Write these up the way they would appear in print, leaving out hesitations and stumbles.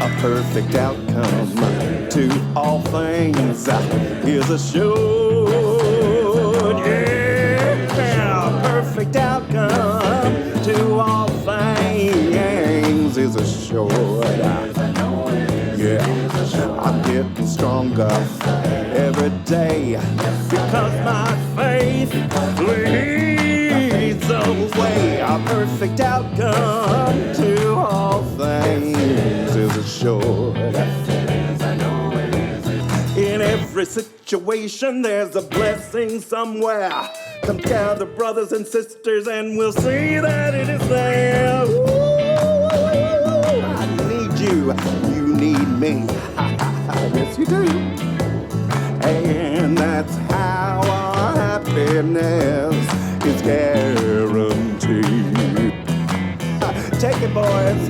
a perfect outcome to all things is assured. Yeah, a perfect outcome to all things is assured. Yeah, I'm getting stronger every day because my faith leads the way. A perfect outcome to all things is assured. In every situation, there's a blessing somewhere. Come gather, brothers and sisters, and we'll see that it is there. Ooh, I need you. You need me. Yes, you do. And that's how our happiness is guaranteed. Take it, boys.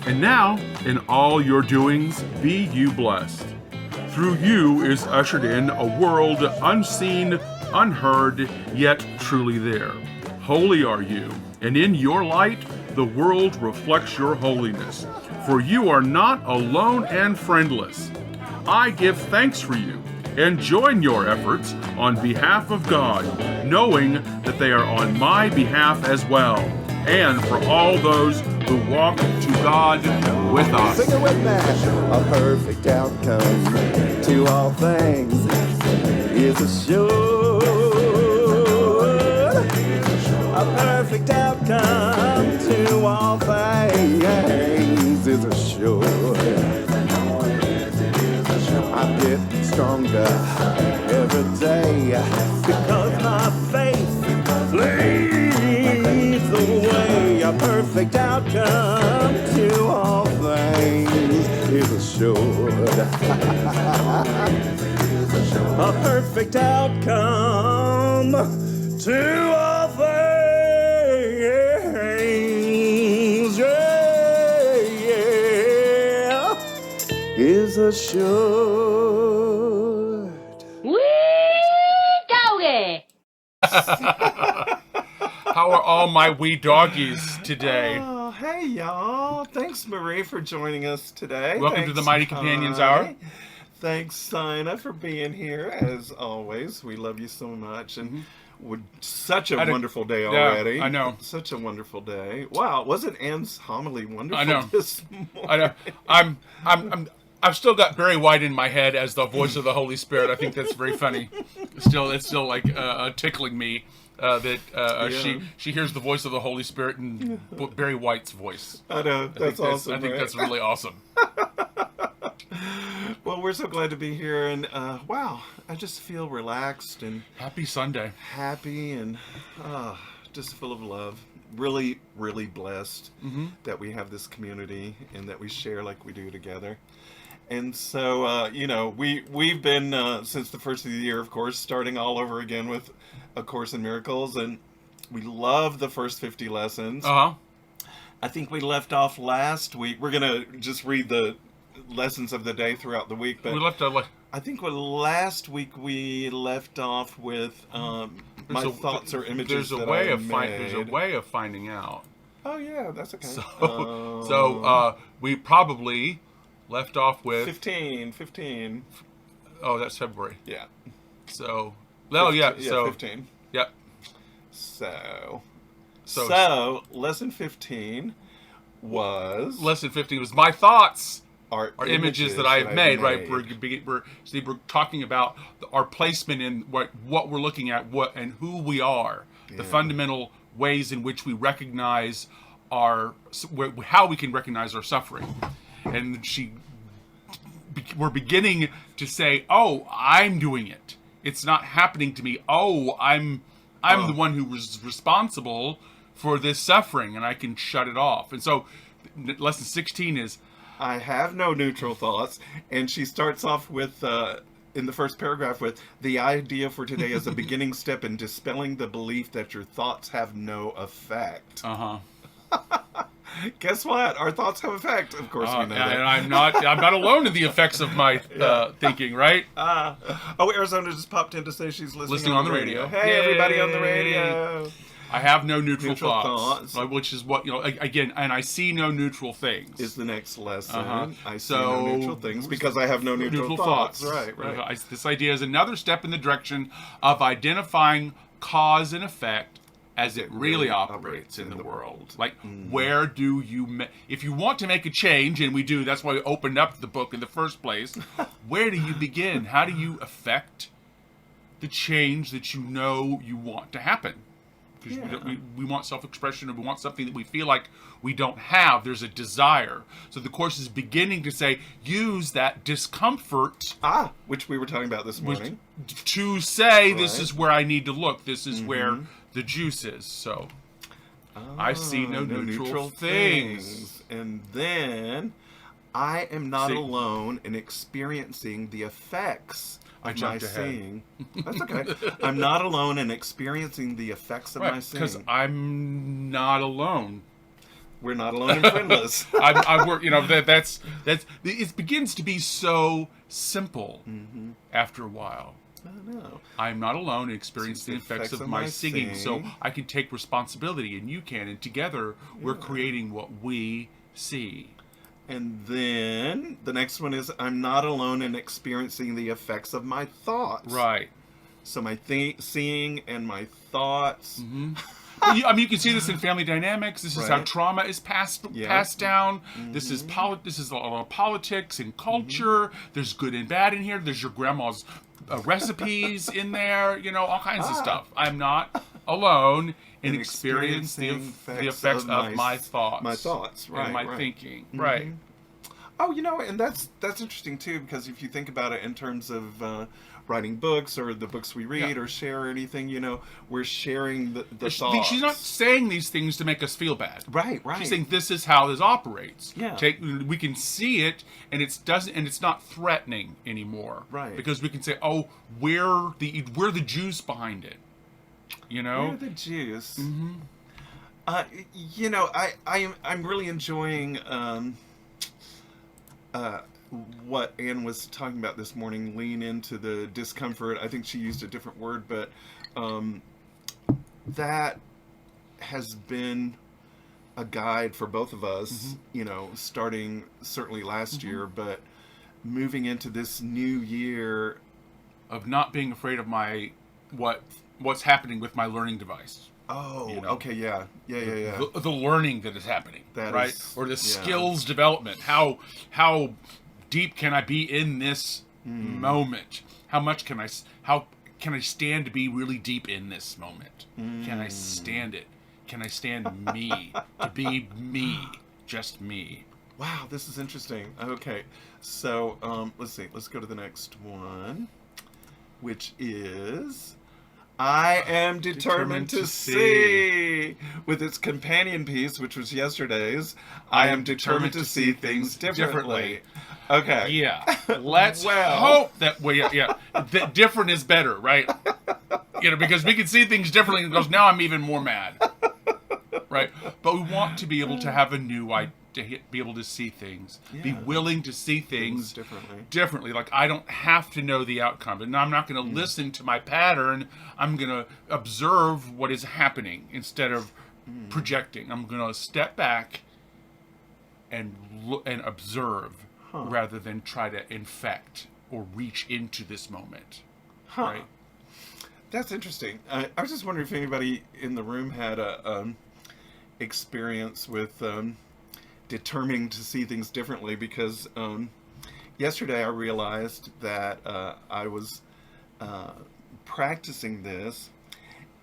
And now, in all your doings, be you blessed. Through you is ushered in a world unseen, unheard, yet truly there. Holy are you, and in your light, the world reflects your holiness. For you are not alone and friendless. I give thanks for you and join your efforts on behalf of God, knowing that they are on my behalf as well, and for all those who walk to God with us. Sing it with me. A perfect outcome to all things is assured. A perfect outcome to all things is assured. I'm getting stronger every day because my faith leads the way. A perfect outcome to all things is assured. A perfect outcome to all things, yeah, is assured. Wee doggy! How are all my wee doggies today? Oh, hey, y'all. Thanks, Marie, for joining us today. Welcome to the Mighty Companions Hour. Thanks, Sina, for being here, as always. We love you so much. And such a wonderful day already. Yeah, I know. Such a wonderful day. Wow, wasn't Anne's homily wonderful I know. this morning? I know. I've still got Barry White in my head as the voice of the Holy Spirit. I think that's very funny. It's still like tickling me that she hears the voice of the Holy Spirit in Barry White's voice. I know. That's awesome. I think that's really awesome. Well, we're so glad to be here, and wow, I just feel relaxed and Happy Sunday. happy and just full of love. Really, really blessed that we have this community and that we share like we do together. And so, we've been, since the first of the year, of course, starting all over again with A Course in Miracles, and we love the first 50 lessons. Uh-huh. I think we left off last week. We're going to just read the lessons of the day throughout the week, but We left I think last week we left off with my thoughts or images there's a that way I of made. There's a way of finding out. Oh, yeah, that's okay. So we probably left off with 15. Oh, that's February. Yeah. So, oh yeah, so 15. Yep. So lesson 15 was Lesson 15 was my thoughts are images that I have made. Right? We're talking about our placement in what we're looking at, and who we are, the fundamental ways in which we recognize how we can recognize our suffering. And we're beginning to say, "Oh, I'm doing it. It's not happening to me. Oh, I'm the one who was responsible for this suffering, and I can shut it off." And so, lesson 16 is, I have no neutral thoughts, and she starts off with in the first paragraph with the idea for today is a beginning step in dispelling the belief that your thoughts have no effect. Guess what? Our thoughts have effect. Of course, we know that. And I'm not alone in the effects of my thinking, right? Arizona just popped in to say she's listening on the radio. Hey, Yay. everybody on the radio. I have no neutral thoughts. Which is what, again, and I see no neutral things. Is the next lesson. I see So, no neutral things because I have no neutral thoughts. Right. This idea is another step in the direction of identifying cause and effect as it really operates in the world. Like, where do you, if you want to make a change, and we do, that's why we opened up the book in the first place, where do you begin? How do you affect the change that you know you want to happen? Because we want self-expression, and we want something that we feel like we don't have. There's a desire. So the Course is beginning to say, use that discomfort. Which we were talking about this morning. To say, this is where I need to look. This is where the juice is. So I see no neutral things. And then I am not alone in experiencing the effects of my seeing. That's okay. I'm not alone in experiencing the effects of my seeing. Because I'm not alone. We're not alone and friendless. I work. That's. It begins to be so simple after a while. I know. I'm not alone in experiencing the effects of my singing, so I can take responsibility, and you can, and together we're creating what we see. And then the next one is, I'm not alone in experiencing the effects of my thoughts. Right. So my seeing and my thoughts. You can see this in family dynamics. This is how trauma is passed down. This is a lot of politics and culture. There's good and bad in here. There's your grandma's recipes in there. All kinds of stuff. I'm not alone in experiencing the effects of my thoughts. My thoughts, right? And my thinking, right? Oh, and that's interesting too, because if you think about it in terms of writing books or the books we read or share or anything, we're sharing the thoughts. She's not saying these things to make us feel bad. Right. She's saying this is how this operates. Yeah. We can see it, and it's not threatening anymore. Right. Because we can say, oh, we're the juice behind it. We're the juice. I'm really enjoying what Anne was talking about this morning, lean into the discomfort. I think she used a different word, but that has been a guide for both of us, starting certainly last year, but moving into this new year of not being afraid of what's happening with my learning device. Oh, okay, yeah. The learning that is happening, right? Or the skills development. How deep can I be in this moment? How can I stand to be really deep in this moment? Can I stand it? Can I stand me to be me, just me? Wow, this is interesting. Okay, so let's see. Let's go to the next one, which is, I am determined to see. With its companion piece, which was yesterday's, I am determined to see things differently. Okay. Yeah. Let's hope that that different is better, right? Because we can see things differently, and goes, now I'm even more mad. Right? But we want to be able to have a new idea, to be able to see things, be willing to see things differently. Like, I don't have to know the outcome, and I'm not going to listen to my pattern. I'm going to observe what is happening instead of projecting. I'm going to step back and observe rather than try to infect or reach into this moment. Right? That's interesting. I was just wondering if anybody in the room had a experience with determining to see things differently, because yesterday I realized that I was practicing this,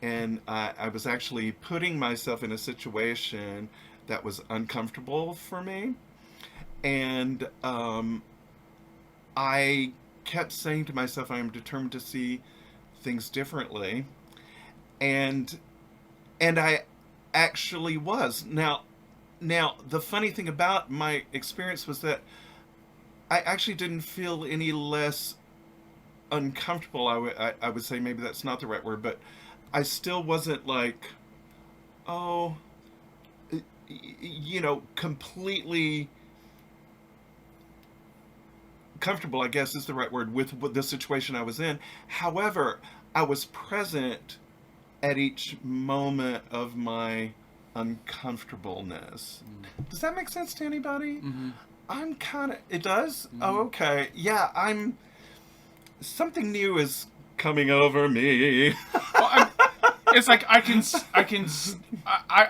and I was actually putting myself in a situation that was uncomfortable for me, and I kept saying to myself, I am determined to see things differently, and I actually was. Now, the funny thing about my experience was that I actually didn't feel any less uncomfortable. I would say, maybe that's not the right word, but I still wasn't like, completely comfortable, I guess is the right word, with the situation I was in. However, I was present at each moment of my uncomfortableness. Does that make sense to anybody? I'm kind of, it does? Oh, okay. Yeah, something new is coming over me. Well, it's like I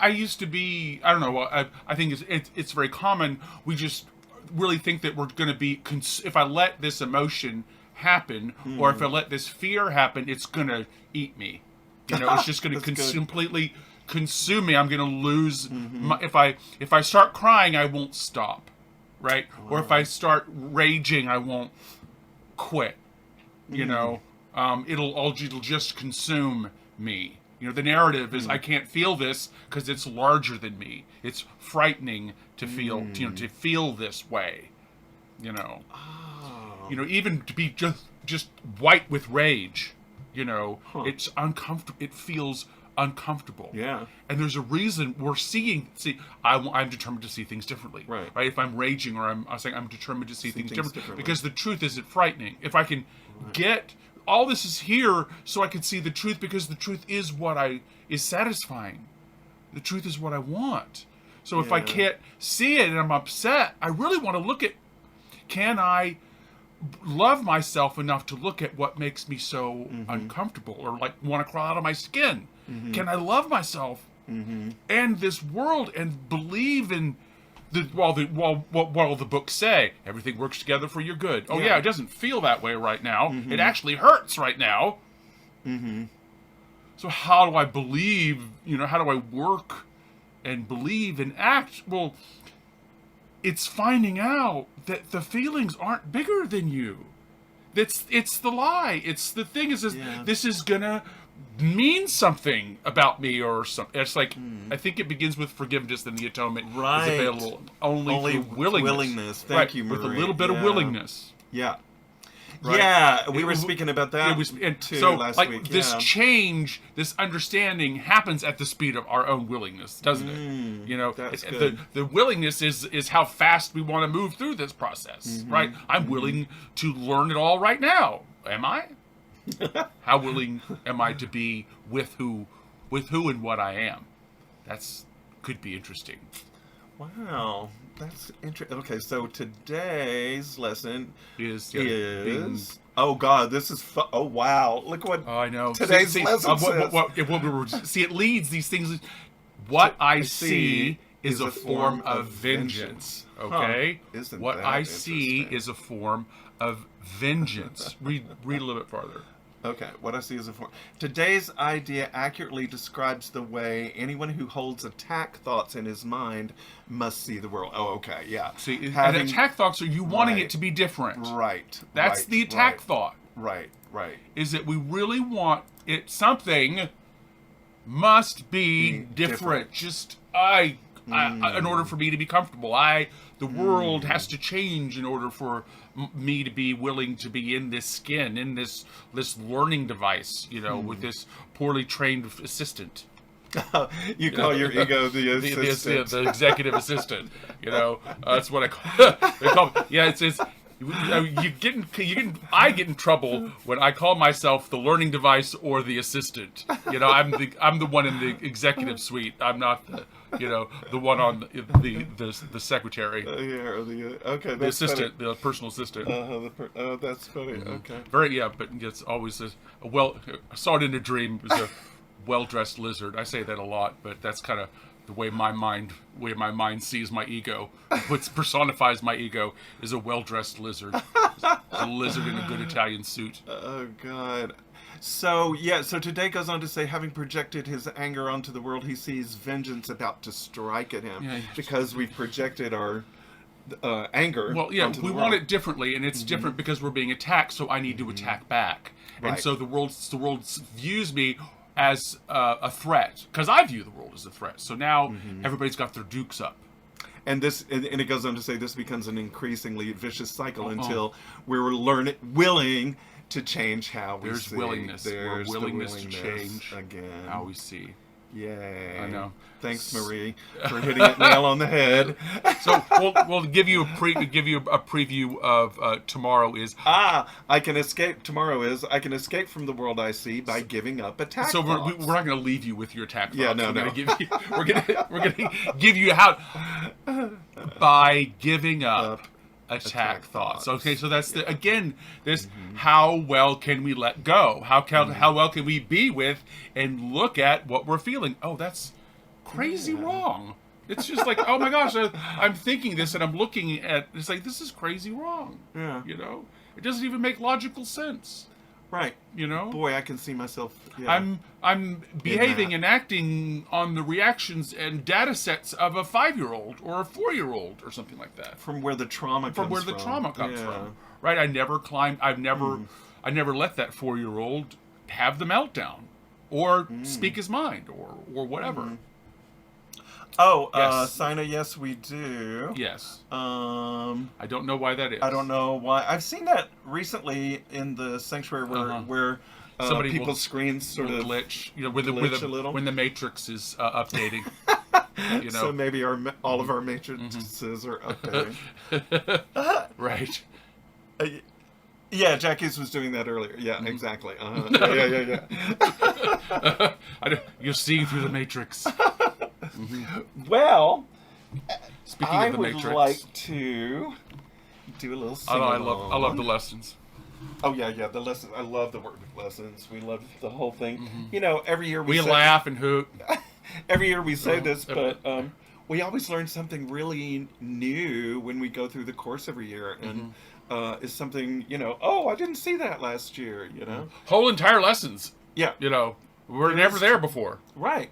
used to be, I don't know, I think it's very common. We just really think that we're going to be, if I let this emotion happen, or if I let this fear happen, it's going to eat me. You know, it's just going to completely consume me. I'm going to lose, if I start crying, I won't stop, right? Or if I start raging, I won't quit, you know? It'll just consume me. You know, the narrative is I can't feel this because it's larger than me. It's frightening to feel, to feel this way. You know, you know, even to be just white with rage. You know, it's uncomfortable. It feels uncomfortable. Yeah. And there's a reason we're seeing. I'm determined to see things differently. Right. If I'm raging, or I'm saying I'm determined to see things differently because the truth isn't frightening. If I can get. All this is here so I can see the truth, because the truth is what is satisfying. The truth is what I want. So if I can't see it and I'm upset, I really want to look at, can I love myself enough to look at what makes me so uncomfortable, or like want to crawl out of my skin? Can I love myself and this world and believe in what the books say? Everything works together for your good. Oh yeah, it doesn't feel that way right now. It actually hurts right now. So how do I believe? You know, how do I work and believe and act? Well, it's finding out that the feelings aren't bigger than you. It's the lie. It's the thing is this is gonna mean something about me or something. It's like I think it begins with forgiveness, and the atonement is available only through willingness. Thank you, Marie. With a little bit of willingness. Yeah. Right. Yeah, we were speaking about that too last week. This change, this understanding happens at the speed of our own willingness, doesn't it? You know, the willingness is how fast we want to move through this process, right? I'm willing to learn it all right now. Am I? How willing am I to be with who and what I am? Could be interesting. Wow, that's interesting. Okay, so today's lesson is oh God, this is oh wow, look what I know. Today's lesson says. It leads these things. What I see is a form of vengeance. Okay, what I see is a form of vengeance. Read a little bit farther. Okay, what I see is a form. Today's idea accurately describes the way anyone who holds attack thoughts in his mind must see the world. Oh, okay, yeah. See, and attack thoughts are you wanting it to be different. Right. That's the attack thought. Right. Is that we really want it, something must be different. Just, in order for me to be comfortable, the world has to change in order for me to be willing to be in this skin, in this learning device, you know, with this poorly trained assistant. You call your ego the assistant. The executive assistant. You know, that's what I call it. Yeah, it's I get in trouble when I call myself the learning device or the assistant. You know, I'm the one in the executive suite. I'm not the one on the secretary. The assistant, the personal assistant. That's funny. Okay. But it's always I saw it in a dream. It was a well-dressed lizard. I say that a lot, but that's kind of the way my mind sees my ego. What personifies my ego is a well-dressed lizard. A lizard in a good Italian suit. Oh God. So today goes on to say, having projected his anger onto the world, he sees vengeance about to strike at him because we've projected our anger. Well, yeah, we want it differently, and it's different because we're being attacked. So I need to attack back, and so the world views me as a threat, because I view the world as a threat. So now everybody's got their dukes up. And it goes on to say this becomes an increasingly vicious cycle until we're willing to change how we see. There's willingness. We're willingness to change again. How we see. Yay. I know. Thanks, Marie, for hitting it nail on the head. So we'll give you a preview of tomorrow is. I can escape. Tomorrow is I can escape from the world I see by giving up attack. So thoughts. we're not going to leave you with your attack thoughts. Yeah, no. We're going to give you how by giving up attack thoughts. Okay, so that's this how well can we let go? How well can we be with and look at what we're feeling? Oh, that's crazy wrong. It's just like, oh my gosh, I'm thinking this and I'm looking at it's like this is crazy wrong. Yeah. It doesn't even make logical sense. Right. Boy, I can see myself. Yeah. I'm behaving and acting on the reactions and data sets of a 5-year-old or a 4-year-old or something like that. From where the trauma comes from. Right. I never let that 4-year-old have the meltdown or speak his mind or whatever. Oh, Yes. Sina, yes, we do. Yes. I don't know why that is. I don't know why. I've seen that recently in the sanctuary where Somebody people's screens sort of glitch. glitch a little. When the matrix is updating. So maybe all of our matrices are updating. Right. Yeah, Jackie's was doing that earlier. Yeah, exactly. Yeah. You're seeing through the matrix. Well, Speaking of the Matrix, I would like to do a little sing-along. I love the lessons. Oh yeah, the lessons. I love the work lessons. We love the whole thing. Every year we laugh and hoot. Every year we say this, but we always learn something really new when we go through the course every year, and it's something Oh, I didn't see that last year. Whole entire lessons. Yeah. We're never there before. Right.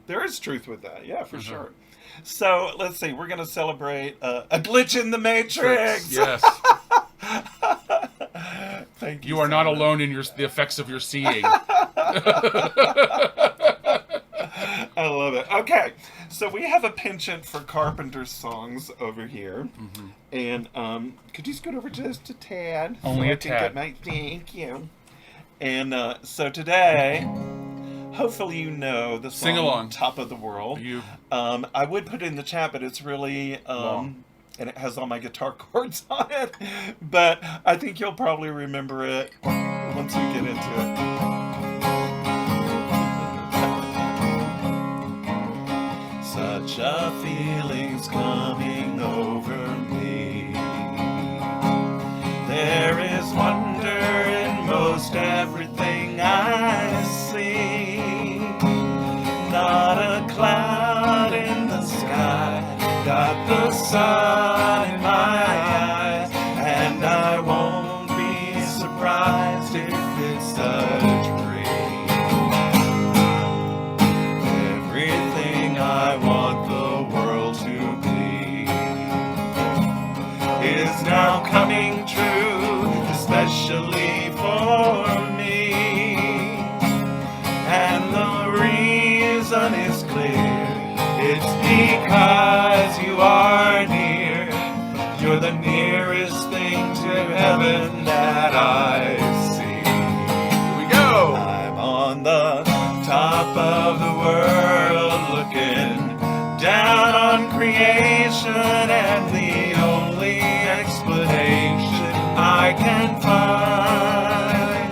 There is truth with that. Yeah, for sure. So let's see. We're going to celebrate a glitch in the Matrix. Yes. Thank you. You are not alone in the effects of your seeing. I love it. Okay, so we have a penchant for Carpenter's songs over here, and could you scoot over just a tad? Only a tad. Thank you. And so today, hopefully you know the song Sing along. "Top of the World." I would put it in the chat, but it's really and it has all my guitar chords on it. But I think you'll probably remember it once we get into it. Such a feeling's coming over me. There is wonder in most everything I see. Not a cloud in the sky, got the sun in my eyes, and I won't be surprised if it's a dream. Everything I want the world to be is now coming true, especially for me. And the reason is clear, it's because you are near. You're the nearest thing to heaven that I see. Here we go. I'm on the top of the world, looking down on creation, and the only explanation I can find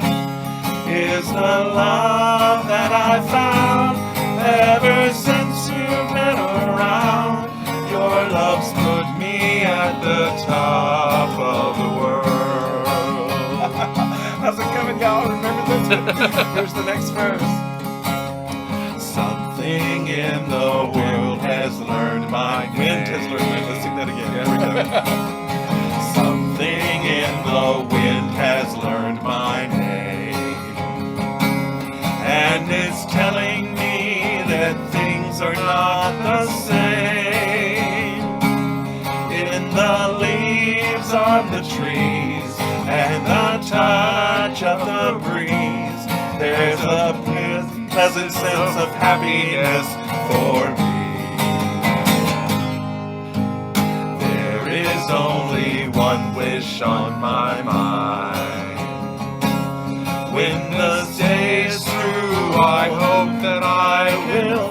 is the love that I found ever since you've been around. Your love's put me at the top of the world. How's it coming, y'all? Remember this? Here's the next verse. Something in the world has learned my wind has learned. Let's sing that again. Here we go. Something in the wind has learned my name, and it's telling me that things are not the same. In the leaves on the trees and the touch of the breeze, there's a pleasant sense of happiness for me. There is only one wish on my mind. When the day is through, I hope that I will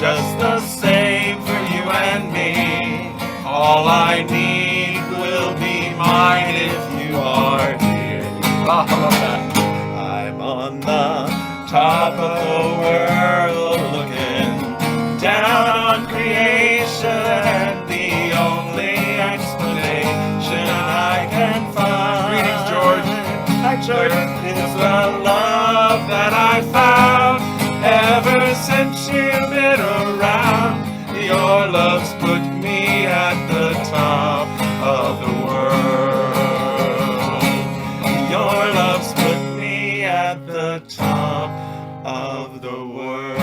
just the same for you and me. All I need will be mine if you are here. Ah, I love that. I'm on the top of the world looking down on creation, and the only explanation I can find. Greetings, George. Hi, George. It's the love that I found ever since you've been around. Your love's put me at the top of the world. Your love's put me at the top of the world.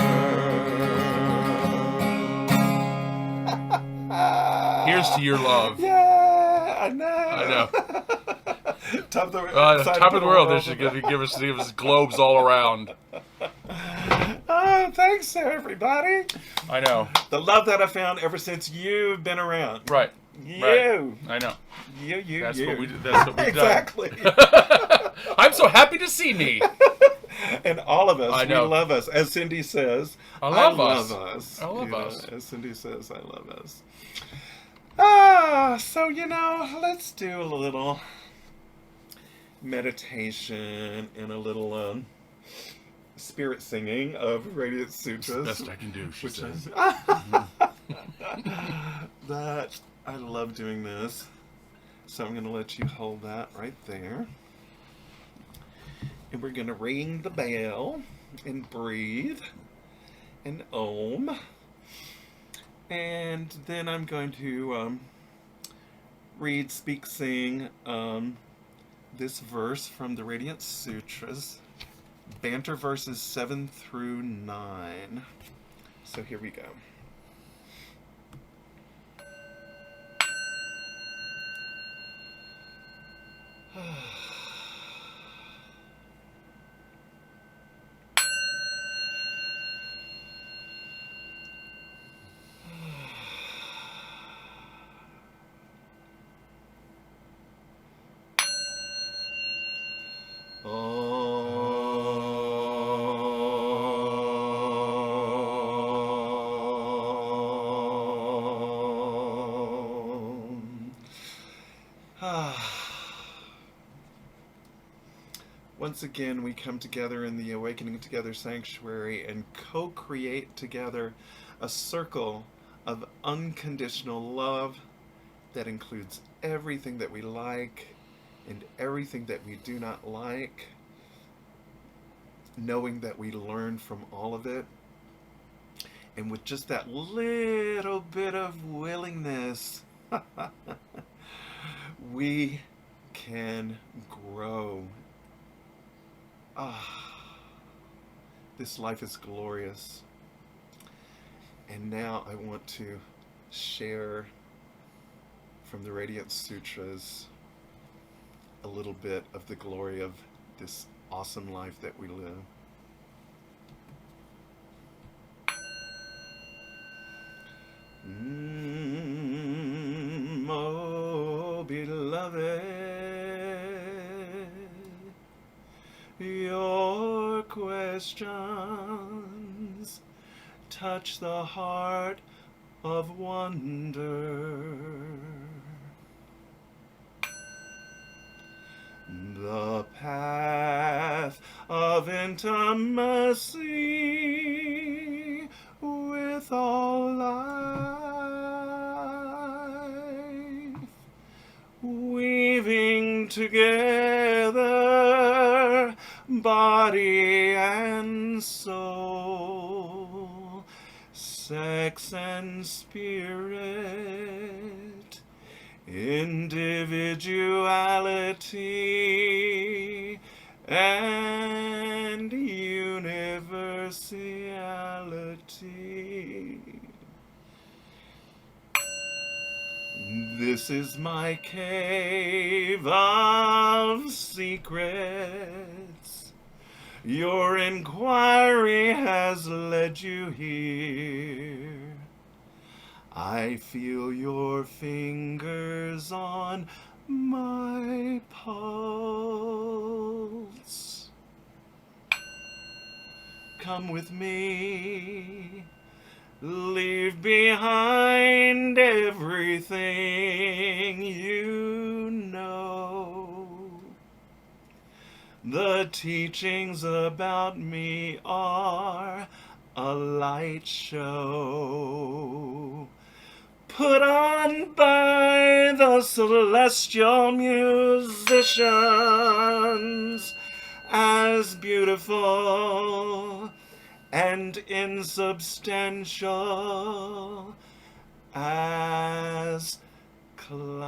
Here's to your love. Yeah, I know. I know. Top of the, Top of the world. They should give us globes all around. Oh, thanks, everybody. I know. The love that I found ever since you've been around. Right. You. Right. I know. You. That's you. what we did. That's what we've Exactly. done. I'm so happy to see me. And all of us, I we know. love us. As Cindy says, I love us. us. I love You know, us. as Cindy says, I love us. So, let's do a little meditation and a little spirit singing of Radiant Sutras. Best I can do, she Which says. that I love doing this. So I'm going to let you hold that right there. And we're going to ring the bell and breathe and om. And then I'm going to read, speak, sing this verse from the Radiant Sutras. Banter verses 7 through 9. So here we go. Once again, we come together in the Awakening Together Sanctuary and co-create together a circle of unconditional love that includes everything that we like and everything that we do not like, knowing that we learn from all of it. And with just that little bit of willingness, we can grow. This life is glorious. And now I want to share from the Radiant Sutras a little bit of the glory of this awesome life that we live. Oh, beloved, your questions touch the heart of wonder. The path of intimacy with all life, weaving together body and soul, sex and spirit, individuality and universality. This is my cave of secrets. Your inquiry has led you here. I feel your fingers on my pulse. Come with me. behind everything you know. The teachings about me are a light show put on by the celestial musicians, as beautiful and insubstantial as clouds.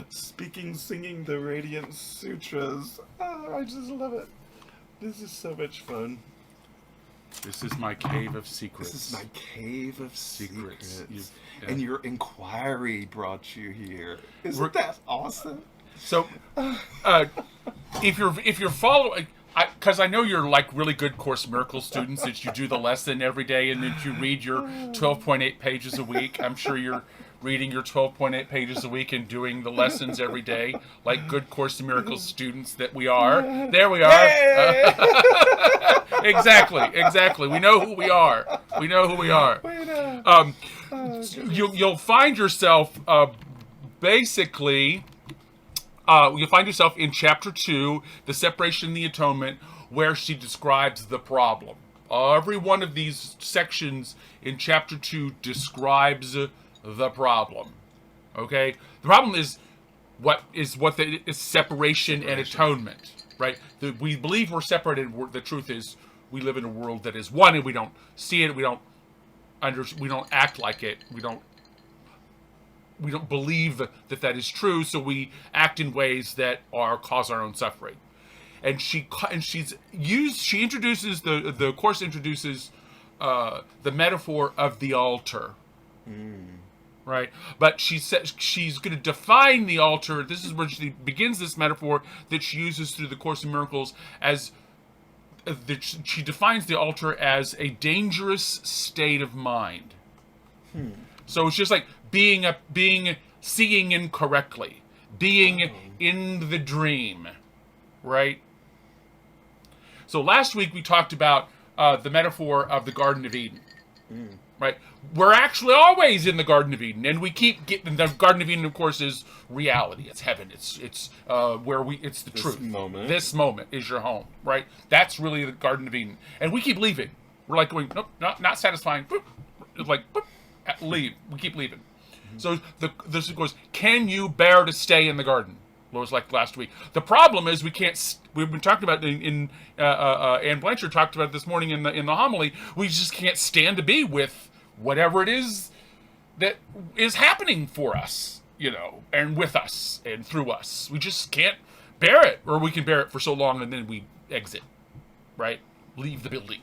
Speaking, singing the Radiant Sutras. Oh, I just love it. This is so much fun. This is my cave of secrets. This is my cave of secrets. Yeah. And your inquiry brought you here. Isn't that awesome? So, if you're following, because I know you're like really good Course Miracles students, that you do the lesson every day and that you read your 12.8 pages a week. I'm sure you're reading your 12.8 pages a week and doing the lessons every day, like good Course in Miracles students that we are. There we are. Exactly. We know who we are. You'll find yourself basically. You'll find yourself in chapter 2, the separation and the atonement, where she describes the problem. Every one of these sections in chapter 2 describes the problem. Okay? The problem is what is separation and atonement, right? We believe we're separated. The truth is we live in a world that is one, and we don't see it. We don't act like it. We don't believe that is true, so we act in ways that cause our own suffering. And the Course introduces the metaphor of the altar, right? But she says she's going to define the altar. This is where she begins this metaphor that she uses through the Course in Miracles as she defines the altar as a dangerous state of mind. So it's just like seeing incorrectly, being in the dream, right? So last week we talked about the metaphor of the Garden of Eden, right? We're actually always in the Garden of Eden, and we keep getting the Garden of Eden. Of course, is reality. It's heaven. It's where it's the truth. This moment is your home, right? That's really the Garden of Eden, and we keep leaving. We're like going, nope, not satisfying. Boop. It's like boop, leave. We keep leaving. So this goes, can you bear to stay in the garden? It was like last week. The problem is we can't. We've been talking about Anne Blanchard talked about it this morning in the homily. We just can't stand to be with whatever it is that is happening for us, and with us and through us. We just can't bear it, or we can bear it for so long and then we exit, right? Leave the building,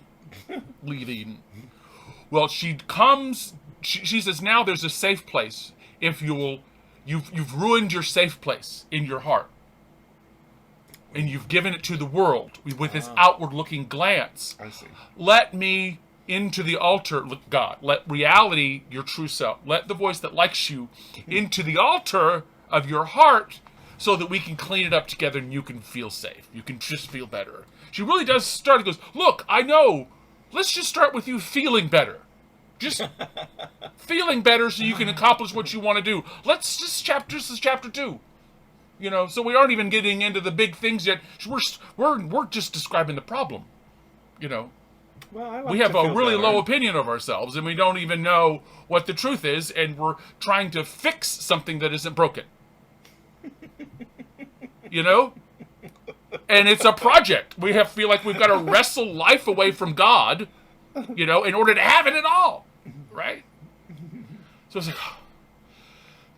leave Eden. Well, she comes. She says, now there's a safe place. If you've ruined your safe place in your heart, and you've given it to the world with this outward-looking glance. I see. Let me into the altar, God. Let reality, your true self. Let the voice that likes you into the altar of your heart, so that we can clean it up together and you can feel safe. You can just feel better. She really does start. Goes, look, I know. Let's just start with you feeling better. Just feeling better so you can accomplish what you want to do. This is chapter 2. So we aren't even getting into the big things yet. We're just describing the problem. Well, I like we have to a feel really better. low opinion of ourselves, and we don't even know what the truth is, and we're trying to fix something that isn't broken. And it's a project. We feel like we've got to wrestle life away from God, in order to have it at all. Right? So it's like,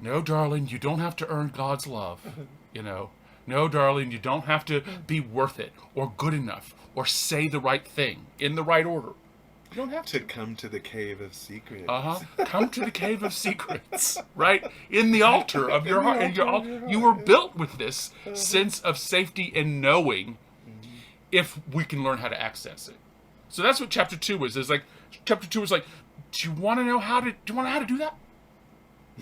no, darling, you don't have to earn God's love. No, darling, you don't have to be worth it or good enough or say the right thing in the right order. You don't have to come to the cave of secrets. Come to the cave of secrets, right? In the altar of your heart. And you were built with this sense of safety and knowing if we can learn how to access it. So that's what chapter 2 is. Chapter 2 is like, do you want to know how to do that?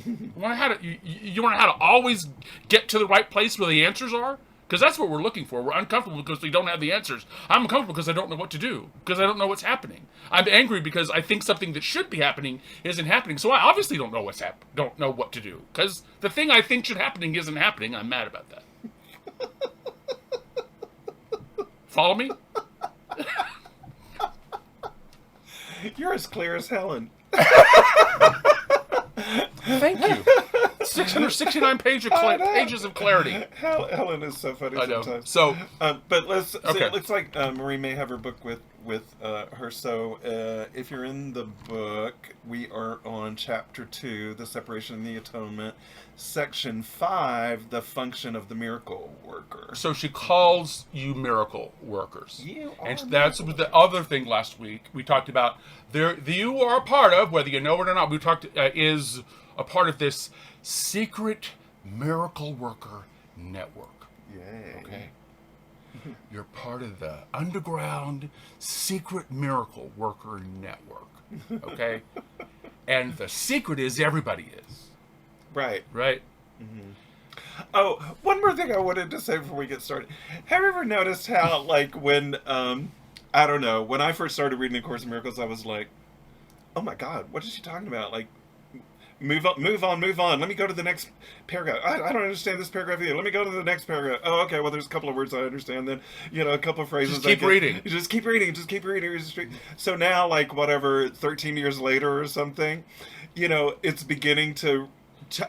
You want to know how to always get to the right place where the answers are? Because that's what we're looking for. We're uncomfortable because we don't have the answers. I'm uncomfortable because I don't know what to do, because I don't know what's happening. I'm angry because I think something that should be happening isn't happening. So I obviously don't know don't know what to do, because the thing I think should happening isn't happening. I'm mad about that. Follow me? You're as clear as Helen. Thank you. 669 pages of clarity. Helen is so funny I know. sometimes. So, but let's. So okay. it looks like Marie may have her book with her. So if you're in the book, we are on chapter 2, the separation and the atonement, section 5, the function of the miracle worker. So she calls you miracle workers. You are And that's the other thing last week we talked about. You are a part of, whether you know it or not, we talked, is a part of this secret miracle worker network. Yay. Okay. You're part of the underground secret miracle worker network. Okay. And the secret is everybody is. Right. Right? Oh, one more thing I wanted to say before we get started. Have you ever noticed how, like, when, I don't know, when I first started reading A Course in Miracles, I was like, oh my God, what is she talking about? Like, move on. Let me go to the next paragraph. I don't understand this paragraph either. Let me go to the next paragraph. Oh, okay, well, there's a couple of words I understand. Then, a couple of phrases. Just keep reading. Just keep reading. So now, like, whatever, 13 years later or something, it's beginning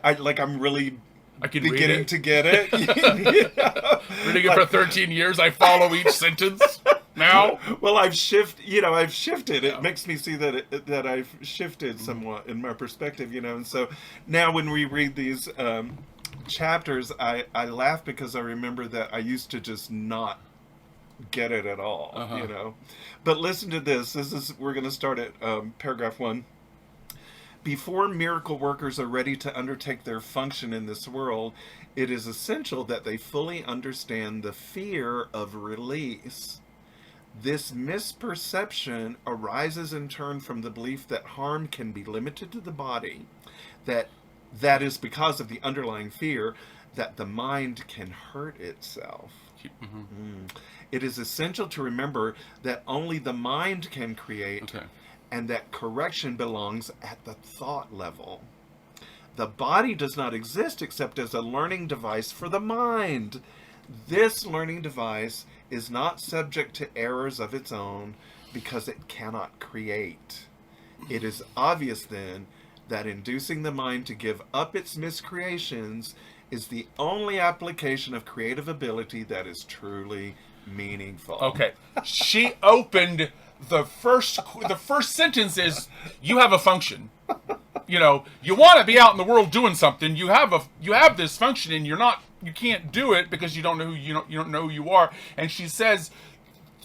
I'm really beginning to get it. Reading it for 13 years, I follow each sentence now. Well, I've shifted. Yeah. It makes me see that I've shifted somewhat in my perspective, and so now when we read these chapters, I laugh because I remember that I used to just not get it at all, But listen to this. We're going to start at paragraph 1. Before miracle workers are ready to undertake their function in this world, it is essential that they fully understand the fear of release. This misperception arises in turn from the belief that harm can be limited to the body, that is because of the underlying fear that the mind can hurt itself. It is essential to remember that only the mind can create, and that correction belongs at the thought level. The body does not exist except as a learning device for the mind. This learning device is not subject to errors of its own because it cannot create. It is obvious then that inducing the mind to give up its miscreations is the only application of creative ability that is truly meaningful. Okay. She opened the first sentence is, you have a function. You want to be out in the world doing something. You have this function, and you can't do it because you don't know you don't know who you are. And she says,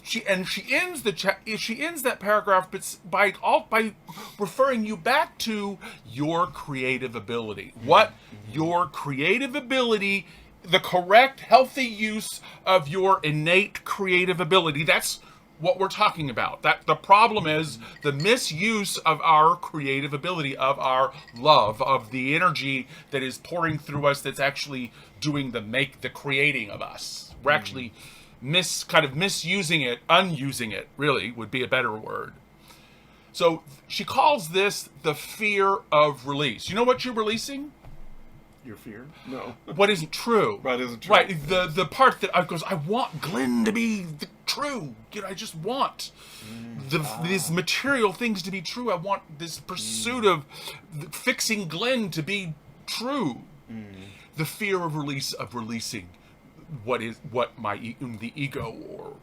she ends that paragraph by referring you back to your creative ability. What your creative ability, the correct, healthy use of your innate creative ability. That's what we're talking about. That the problem is the misuse of our creative ability, of our love, of the energy that is pouring through us, that's actually doing the creating of us. We're actually misusing it, unusing it, really would be a better word. So she calls this the fear of release. You know what you're releasing? Your fear? No. What isn't true. Right, isn't true. Right, the part that I want Glen to be true. I just want these material things to be true. I want this pursuit of fixing Glen to be true. The fear of releasing the ego, or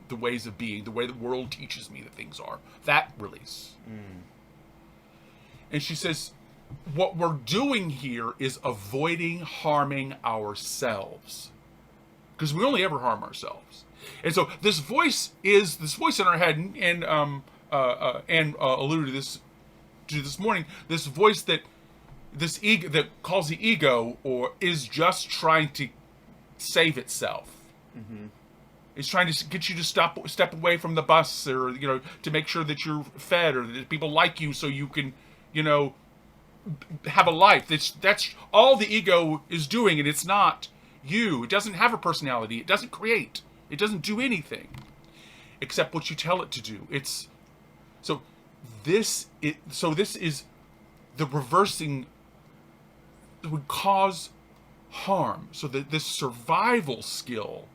the ways of being, the way the world teaches me that things are. That release. And she says, what we're doing here is avoiding harming ourselves, because we only ever harm ourselves. And so this voice in our head, and alluded to this morning, this voice this ego that calls the ego, or is just trying to save itself. It's trying to get you to step away from the bus, or to make sure that you're fed, or that people like you, so you can have a life. That's all the ego is doing, and it's not you. It doesn't have a personality. It doesn't create. It doesn't do anything except what you tell it to do. This is the reversing that would cause harm. So that this survival skill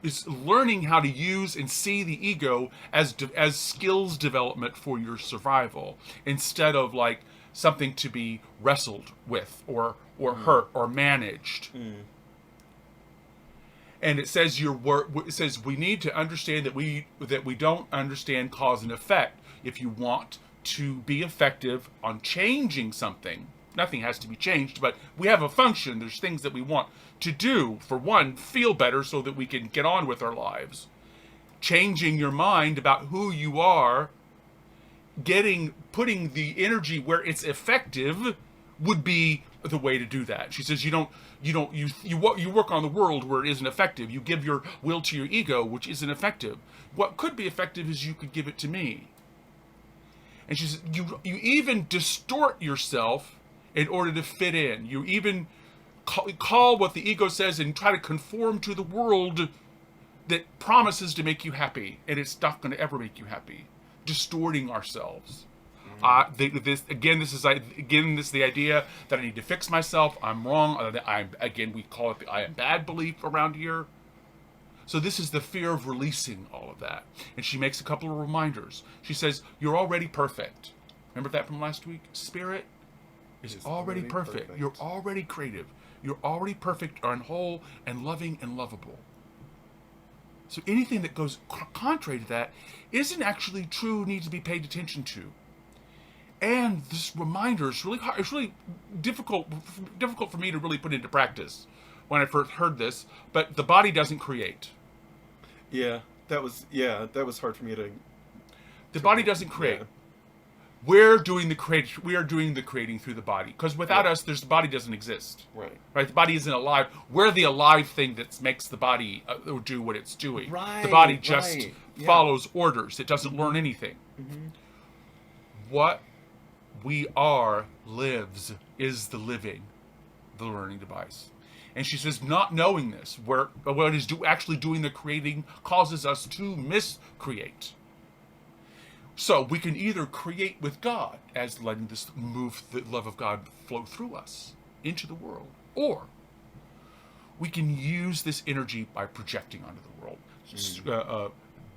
is learning how to use and see the ego as skills development for your survival, instead of like something to be wrestled with or hurt or managed. And it says we need to understand that we don't understand cause and effect. If you want to be effective on changing something, nothing has to be changed, but we have a function. There's things that we want to do. For one, feel better so that we can get on with our lives. Changing your mind about who you are, putting the energy where it's effective would be the way to do that. She says you work on the world where it isn't effective. You give your will to your ego, which isn't effective. What could be effective is you could give it to me. And she says you even distort yourself in order to fit in. You even call what the ego says and try to conform to the world that promises to make you happy, and it's not going to ever make you happy. Distorting ourselves. This is the idea that I need to fix myself. I'm wrong. We call it the I am bad belief around here. So this is the fear of releasing all of that. And she makes a couple of reminders. She says, you're already perfect. Remember that from last week? Spirit is already perfect. You're already creative. You're already perfect and whole and loving and lovable. So anything that goes contrary to that isn't actually true, needs to be paid attention to. And this reminder is really hard. It's really difficult for me to really put into practice when I first heard this. But the body doesn't create. Yeah, that was hard for me to. The body doesn't create. Yeah. We're doing the creation. We are doing the creating through the body. Because without us, the body doesn't exist. Right. Right. The body isn't alive. We're the alive thing that makes the body do what it's doing. Right. The body just follows orders. It doesn't learn anything. Mm-hmm. What we are lives is the learning device. And she says, not knowing this, what is actually doing the creating causes us to miscreate. So we can either create with God, as letting this move, the love of God flow through us into the world, or we can use this energy by projecting onto the world,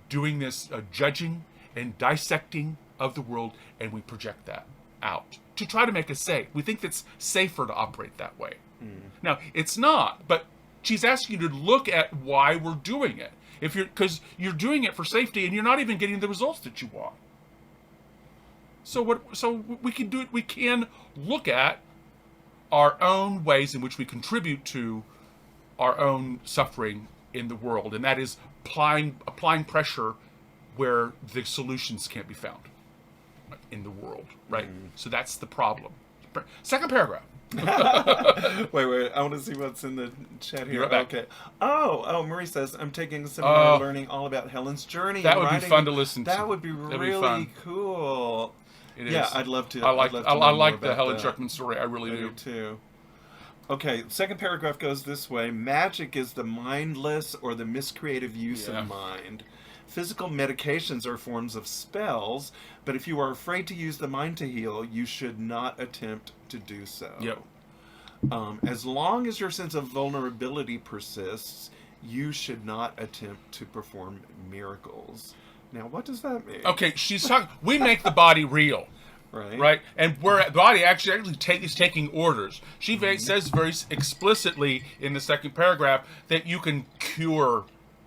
doing this judging and dissecting of the world, and we project that out to try to make us safe. We think it's safer to operate that way. Now, it's not, but she's asking you to look at why we're doing it. Because you're doing it for safety and you're not even getting the results that you want. So we can do it. We can look at our own ways in which we contribute to our own suffering in the world, and that is applying pressure where the solutions can't be found in the world, right? So that's the problem. Second paragraph. Wait, I want to see what's in the chat here. Right back. Okay. Oh, Marie says, I'm taking a seminar learning all about Helen's journey. That would be fun to listen to. That would be really cool. It is. Yeah, I'd love to. I like the Helen that. Schuckman story. I really do too. Okay, second paragraph goes this way. Magic is the mindless or the miscreative use of mind. Physical medications are forms of spells, but if you are afraid to use the mind to heal, you should not attempt to do so. Yep. As long as your sense of vulnerability persists, you should not attempt to perform miracles. Now, what does that mean? Okay, she's talking. We make the body real. Right, and the body actually is taking orders. She says very explicitly in the second paragraph that you can cure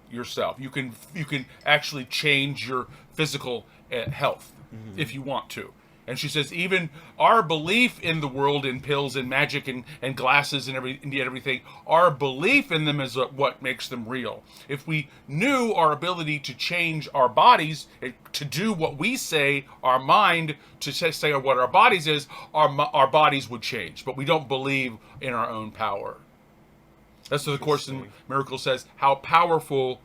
yourself. You can actually change your physical health if you want to. And she says even our belief in the world, in pills and magic and glasses and everything, our belief in them is what makes them real. If we knew our ability to change our bodies, to do what we say, our mind, to say what our bodies is, our bodies would change. But we don't believe in our own power. That's what the Course in Miracles says, how powerful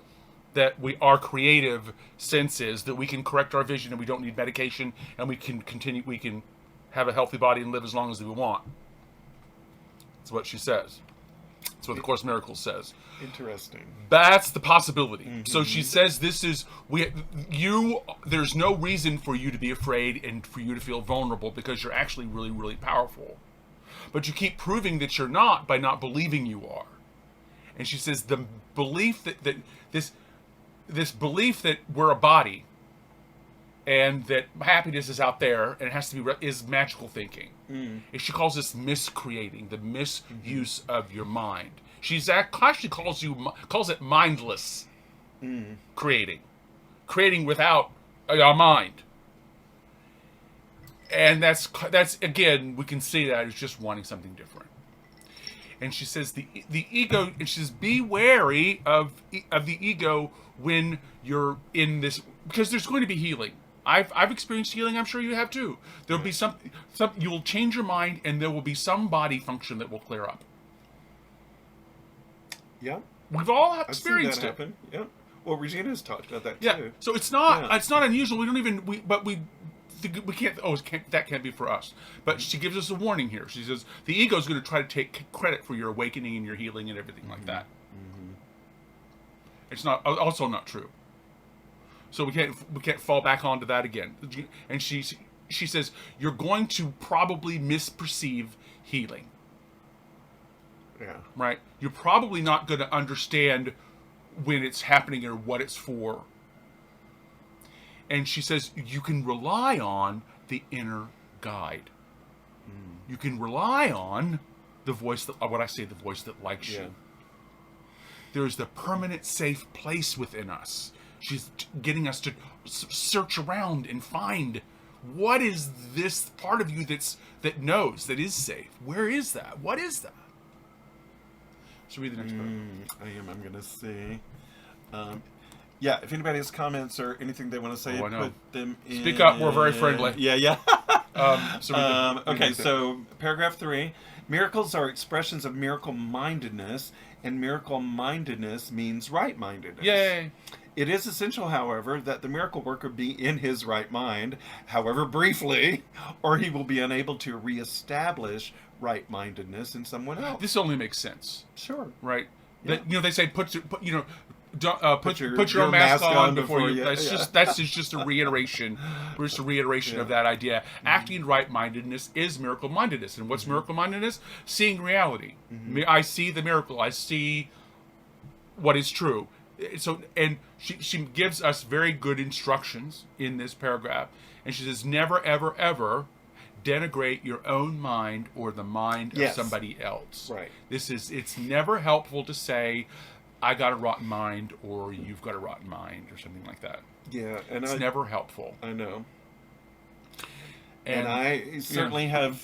that our creative sense is, that we can correct our vision and we don't need medication, and we can have a healthy body and live as long as we want. That's what she says. That's what the Course in Miracles says. Interesting. That's the possibility. So she says there's no reason for you to be afraid and for you to feel vulnerable because you're actually really, really powerful. But you keep proving that you're not by not believing you are. And she says the belief that this belief that we're a body and that happiness is out there and it has to be is magical thinking. And she calls this miscreating, the misuse of your mind. She's actually calls it mindless creating without our mind. And that's again, we can see that as just wanting something different. And she says the ego, and she says be wary of the ego when you're in this, because there's going to be healing. I've experienced healing. I'm sure you have too. There'll be some you will change your mind, and there will be some body function that will clear up. Yeah, we've all I've experienced seen that happen. Yeah. Well, Regina's talked about that Yeah. too. So it's not unusual. We don't even we can't. Oh, that can't be for us. But she gives us a warning here. She says the ego is going to try to take credit for your awakening and your healing and everything like that. It's also not true. So we can't fall back onto that again. And she says you're going to probably misperceive healing. Yeah. Right? You're probably not going to understand when it's happening or what it's for. And she says you can rely on the inner guide. You can rely on the voice the voice that likes you. There's the permanent safe place within us. She's getting us to search around and find what is this part of you that knows, that is safe. Where is that? What is that? Should we read the next part? I'm going to see. Yeah, if anybody has comments or anything they want to say, put them in. Speak up. We're very friendly. Yeah. Okay, so paragraph 3. Miracles are expressions of miracle-mindedness, and miracle-mindedness means right-mindedness. Yay! It is essential, however, that the miracle worker be in his right mind, however briefly, or he will be unable to reestablish right-mindedness in someone else. This only makes sense. Sure. Right? Yeah. That, they say put your own mask on before you. That's just a reiteration. Just a reiteration of that idea. Acting right-mindedness is miracle-mindedness, and what's miracle-mindedness? Seeing reality. I see the miracle. I see what is true. So, and she gives us very good instructions in this paragraph, and she says, never, ever, ever denigrate your own mind or the mind of somebody else. Right. It's never helpful to say, I got a rotten mind, or you've got a rotten mind, or something like that. Yeah, and it's never helpful. I know. And I certainly have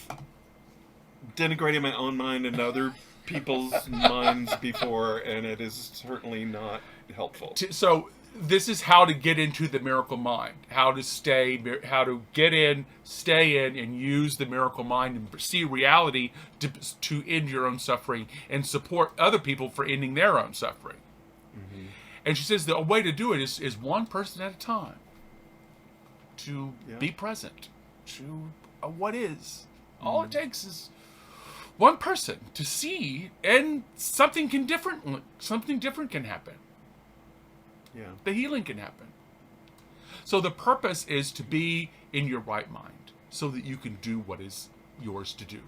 denigrated my own mind and other people's minds before, and it is certainly not helpful. So this is how to get into the miracle mind, how to get in, stay in, and use the miracle mind and see reality to end your own suffering and support other people for ending their own suffering. And she says the way to do it is one person at a time, to be present to what is. All it takes is one person to see, and something different can happen. Yeah. The healing can happen. So the purpose is to be in your right mind so that you can do what is yours to do.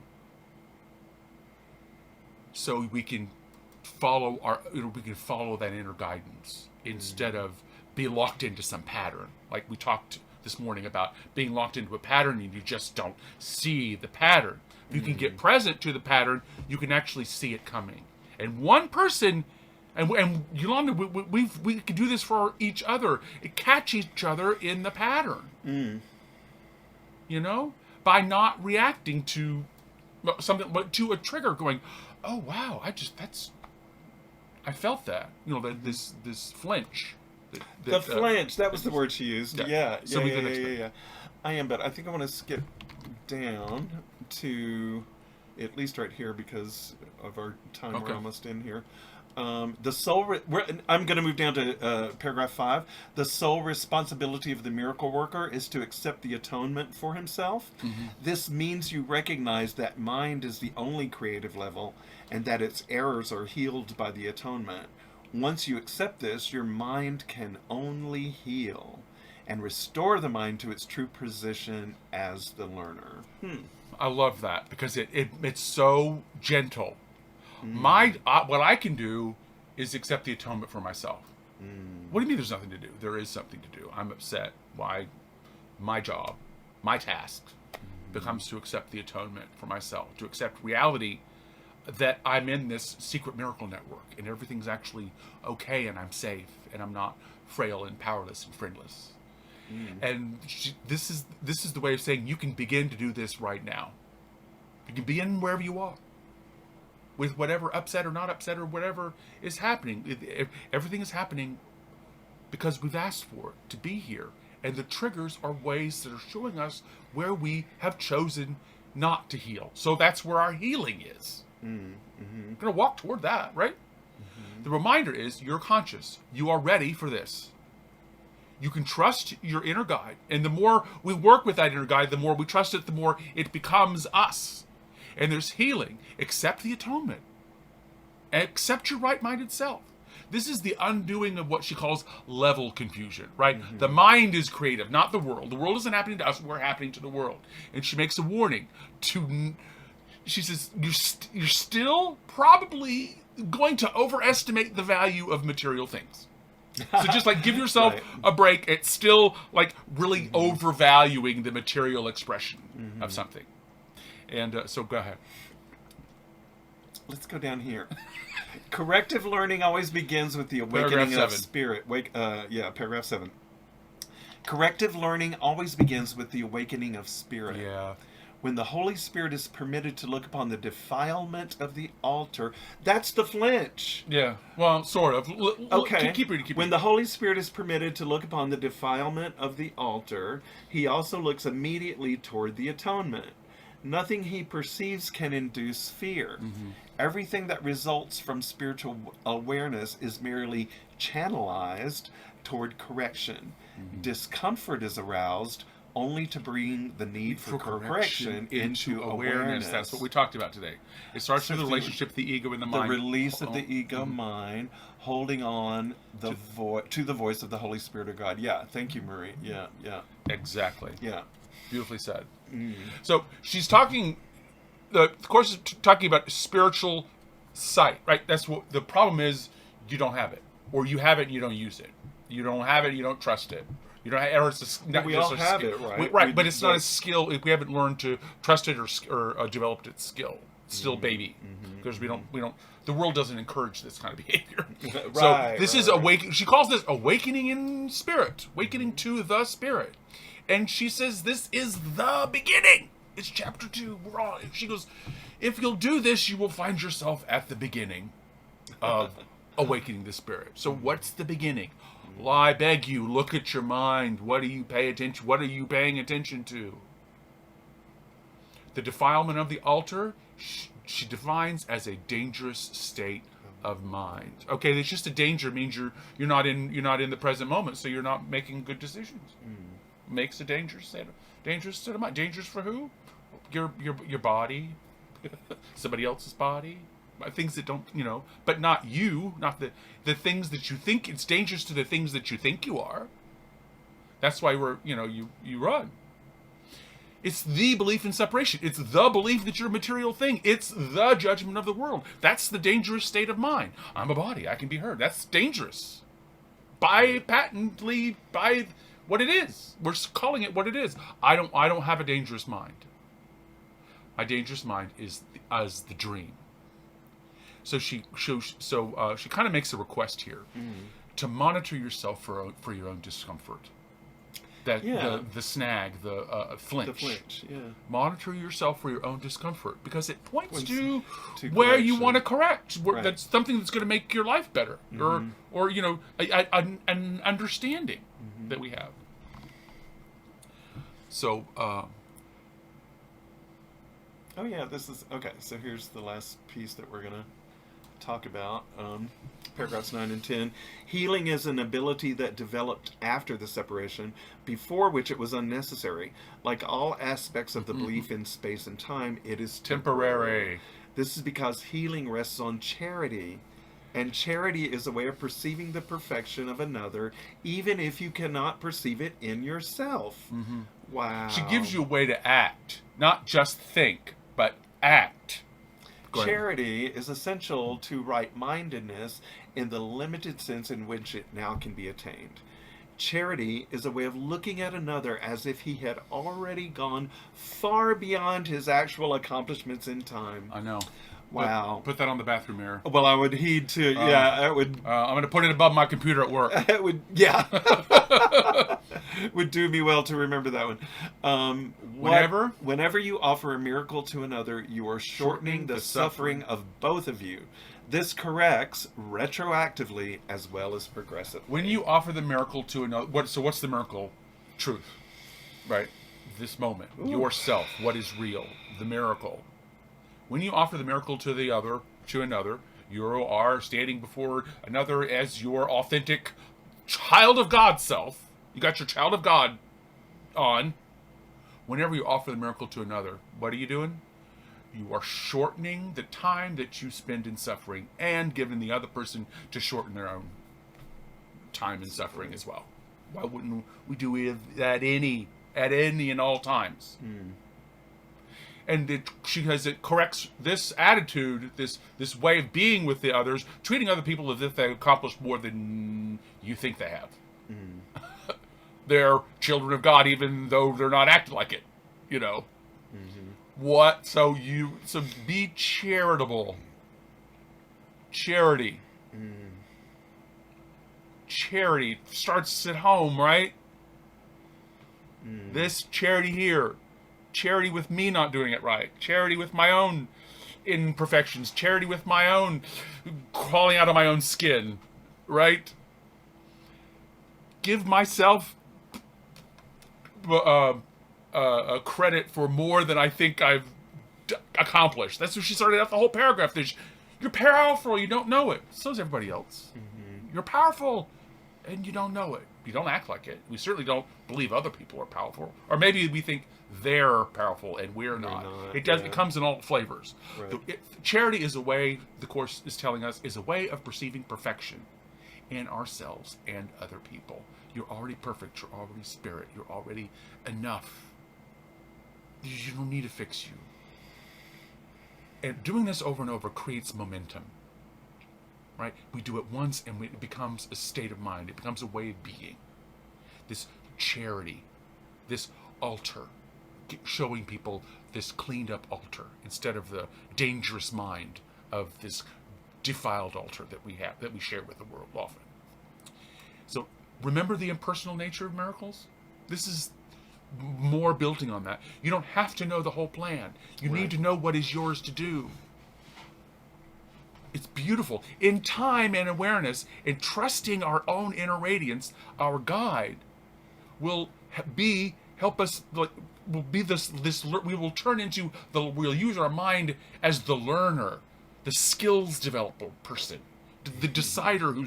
So we can follow that inner guidance instead of be locked into some pattern. Like we talked this morning about being locked into a pattern and you just don't see the pattern. If you can get present to the pattern, you can actually see it coming. And one person, and Yolanda, we can do this for each other. Catch each other in the pattern. By not reacting to something, but to a trigger. Going, oh wow, I felt that. This flinch. The flinch. That was the word she used. Yeah. I am, but I think I want to skip down to at least right here because of our time. Okay. We're almost in here. The sole. I'm going to move down to paragraph 5. The sole responsibility of the miracle worker is to accept the atonement for himself. This means you recognize that mind is the only creative level, and that its errors are healed by the atonement. Once you accept this, your mind can only heal and restore the mind to its true position as the learner. I love that because it's so gentle. What I can do is accept the atonement for myself. What do you mean there's nothing to do? There is something to do. I'm upset. Why? My job, my task becomes to accept the atonement for myself, to accept reality that I'm in this secret miracle network and everything's actually okay and I'm safe and I'm not frail and powerless and friendless. And this is the way of saying you can begin to do this right now. You can begin wherever you are, with whatever upset or not upset or whatever is happening. Everything is happening because we've asked for it to be here. And the triggers are ways that are showing us where we have chosen not to heal. So that's where our healing is. We're going to walk toward that, right? The reminder is you're conscious. You are ready for this. You can trust your inner guide. And the more we work with that inner guide, the more we trust it, the more it becomes us. And there's healing. Accept the atonement. Accept your right-minded self. This is the undoing of what she calls level confusion, right? The mind is creative, not the world. The world isn't happening to us, we're happening to the world. And she makes a warning she says, you're still probably going to overestimate the value of material things. So just like give yourself a break. It's still like really overvaluing the material expression of something. And so go ahead. Let's go down here. Corrective learning always begins with the awakening of spirit. Paragraph 7. Corrective learning always begins with the awakening of spirit. Yeah. When the Holy Spirit is permitted to look upon the defilement of the altar, that's the flinch. Yeah, well, sort of. Okay. Keep reading. When the Holy Spirit is permitted to look upon the defilement of the altar, he also looks immediately toward the atonement. Nothing he perceives can induce fear. Everything that results from spiritual awareness is merely channelized toward correction. Discomfort is aroused only to bring the need for correction into awareness. That's what we talked about today. It starts with the relationship of the ego and the mind. The release of the ego mind, holding on to the voice of the Holy Spirit of God. Yeah, thank you, Marie. Yeah. Exactly. Yeah. Beautifully said. So she's talking, of course, talking about spiritual sight, right? That's what the problem is. You don't have it, or you have it and you don't use it. You don't have it, you don't trust it. You don't have, or it's we all have skill. it, right? But it's not a skill. We haven't learned to trust it or developed its skill. It's still baby, because we don't. The world doesn't encourage this kind of behavior. So this is awakening. She calls this awakening in spirit, awakening to the spirit, and she says this is the beginning. It's chapter 2. She goes, if you'll do this, you will find yourself at the beginning of awakening the spirit. So what's the beginning? Well, I beg you, look at your mind. What are you paying attention to? The defilement of the altar, she defines as a dangerous state of mind. Okay, it's just a danger means you're not in the present moment, so you're not making good decisions. Makes a dangerous state of mind. Dangerous for who? Your body, somebody else's body. Things that don't, but not you, not the things that you think. It's dangerous to the things that you think you are. That's why you run. It's the belief in separation. It's the belief that you're a material thing. It's the judgment of the world. That's the dangerous state of mind. I'm a body. I can be heard. That's dangerous. By what it is. We're calling it what it is. I don't have a dangerous mind. My dangerous mind is as the dream. So she kind of makes a request here to monitor yourself for your own discomfort. The snag, the flinch. The flinch, yeah. Monitor yourself for your own discomfort because it points to where you want to correct. That's something that's going to make your life better, or an understanding that we have. So Oh yeah, this is okay. So here's the last piece that we're gonna talk about. Paragraphs 9 and 10. Healing is an ability that developed after the separation, before which it was unnecessary. Like all aspects of the belief in space and time, it is temporary. This is because healing rests on charity. And charity is a way of perceiving the perfection of another, even if you cannot perceive it in yourself. Wow. She gives you a way to act, not just think, but act. Charity is essential to right-mindedness in the limited sense in which it now can be attained. Charity is a way of looking at another as if he had already gone far beyond his actual accomplishments in time. I know. Wow. Put that on the bathroom mirror. Well, I would heed to, yeah, I would. I'm going to put it above my computer at work. It would, yeah. Would do me well to remember that one. Whenever you offer a miracle to another, you are shortening the suffering of both of you. This corrects retroactively as well as progressively. When you offer the miracle to another, what's the miracle? Truth, right? This moment, yourself, what is real, the miracle. When you offer the miracle to another, you are standing before another as your authentic child of God self. You got your child of God on. Whenever you offer the miracle to another, what are you doing? You are shortening the time that you spend in suffering and giving the other person to shorten their own time in suffering as well. Why wouldn't we do that at any and all times? And it corrects this attitude, this way of being with the others, treating other people as if they've accomplished more than you think they have. They're children of God, even though they're not acting like it, you know. What? So be charitable. Charity. Charity starts at home, right? This charity here. Charity with me not doing it right. Charity with my own imperfections. Charity with my own crawling out of my own skin. Right? Give myself a credit for more than I think I've accomplished. That's what she started out the whole paragraph. You're powerful. You don't know it. So is everybody else. You're powerful, and you don't know it. You don't act like it. We certainly don't believe other people are powerful. Or maybe we think they're powerful and we're not. It does. Yeah. It comes in all flavors. Right. Charity is a way, the Course is telling us, is a way of perceiving perfection in ourselves and other people. You're already perfect. You're already spirit. You're already enough. You don't need to fix you. And doing this over and over creates momentum. Right? We do it once and it becomes a state of mind. It becomes a way of being. This charity, this altar, showing people this cleaned up altar instead of the dangerous mind of this defiled altar that we have, that we share with the world often. So remember the impersonal nature of miracles? This is more building on that. You don't have to know the whole plan. You need to know what is yours to do. It's beautiful. In time and awareness, and trusting our own inner radiance, our guide will help us. Will be this. We will turn into we'll use our mind as the learner, the skills developer person, the decider who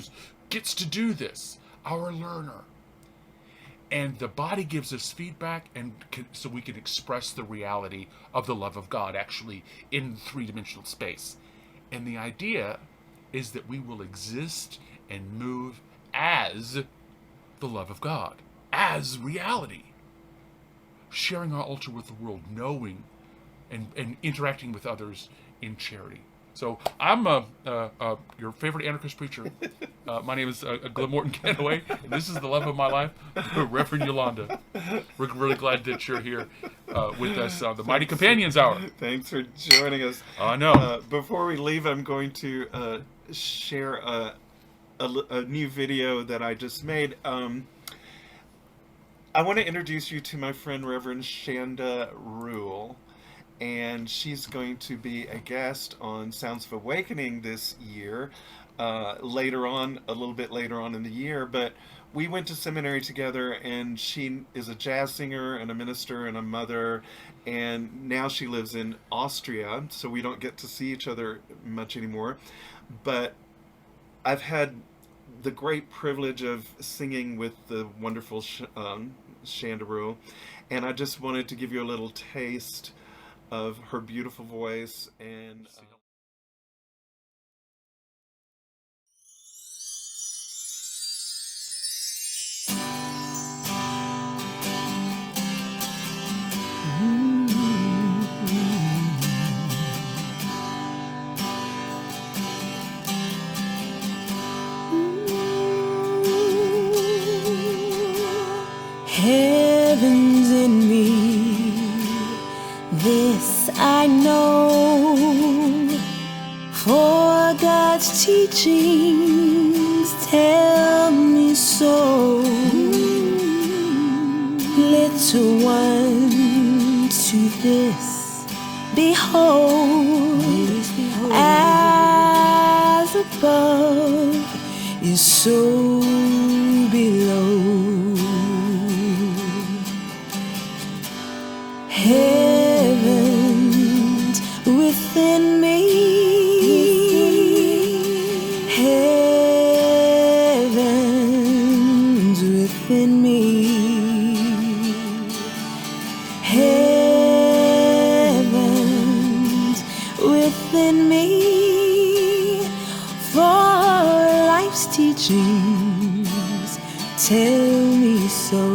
gets to do this. Our learner. And the body gives us feedback, and so we can express the reality of the love of God actually in three-dimensional space. And the idea is that we will exist and move as the love of God, as reality, sharing our altar with the world, knowing and interacting with others in charity. So I'm your favorite anarchist preacher. My name is Glen Ganaway, and this is the love of my life, Reverend Yolanda. We're really glad that you're here with us on the Mighty Companions Hour. Thanks for joining us. I know. Before we leave, I'm going to share a new video that I just made. I want to introduce you to my friend Reverend Shanda Rule. And she's going to be a guest on Sounds of Awakening this year. later on, a little bit later on in the year, but we went to seminary together, and she is a jazz singer and a minister and a mother, and now she lives in Austria, so we don't get to see each other much anymore. But I've had the great privilege of singing with the wonderful Shandaru, and I just wanted to give you a little taste of her beautiful voice. And Heaven's in me, this I know, for God's teachings tell me so. Little one, to this behold, as above is so below. Heaven's within me, heaven's within me, heaven's within me, for life's teachings tell me so.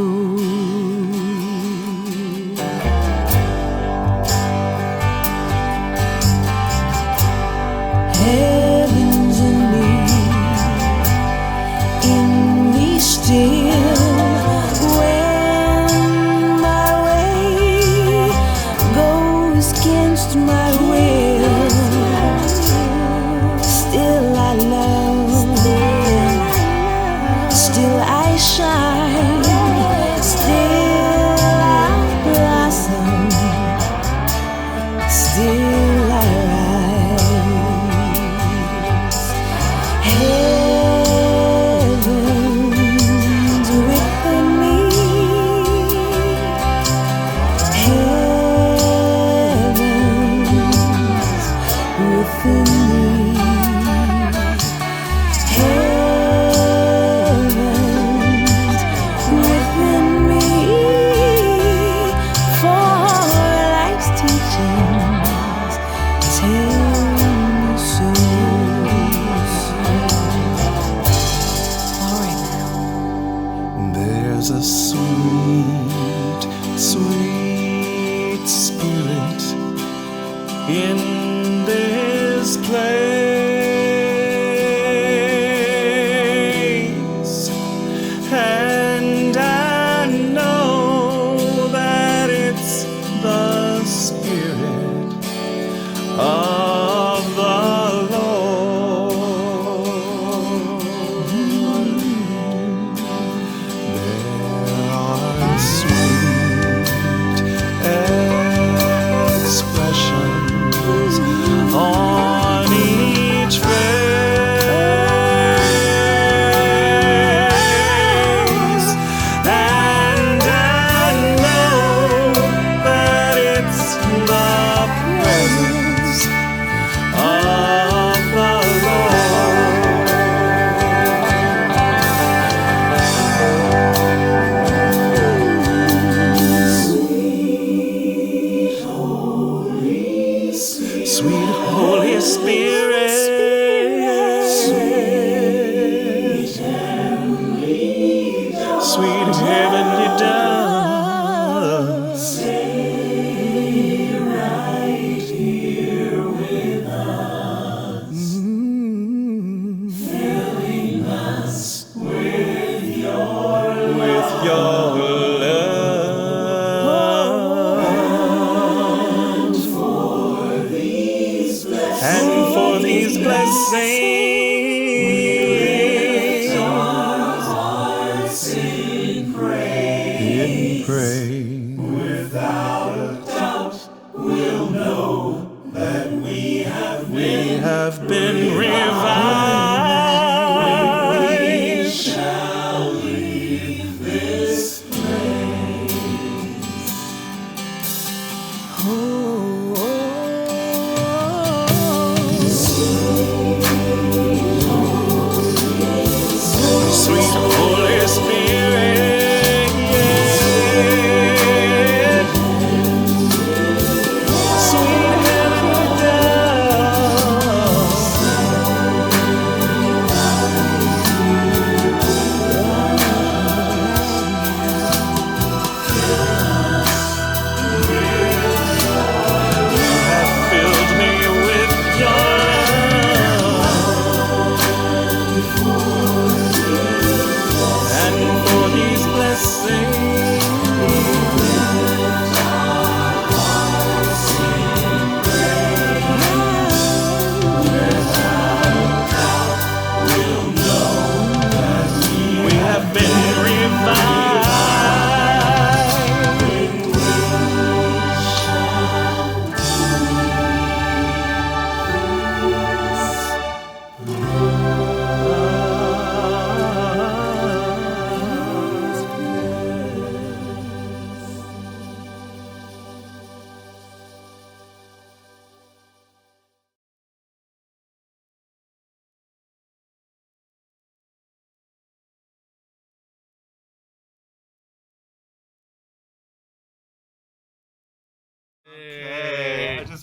Heaven's in me still, when my way goes against my will. Still I love, still I shine, still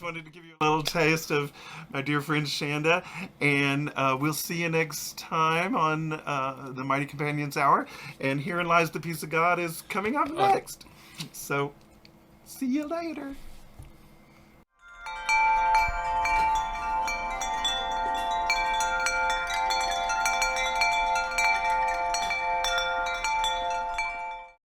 wanted to give you a little taste of my dear friend Shanda, and we'll see you next time on the Mighty Companions Hour. And Herein Lies the Peace of God is coming up next. So, see you later.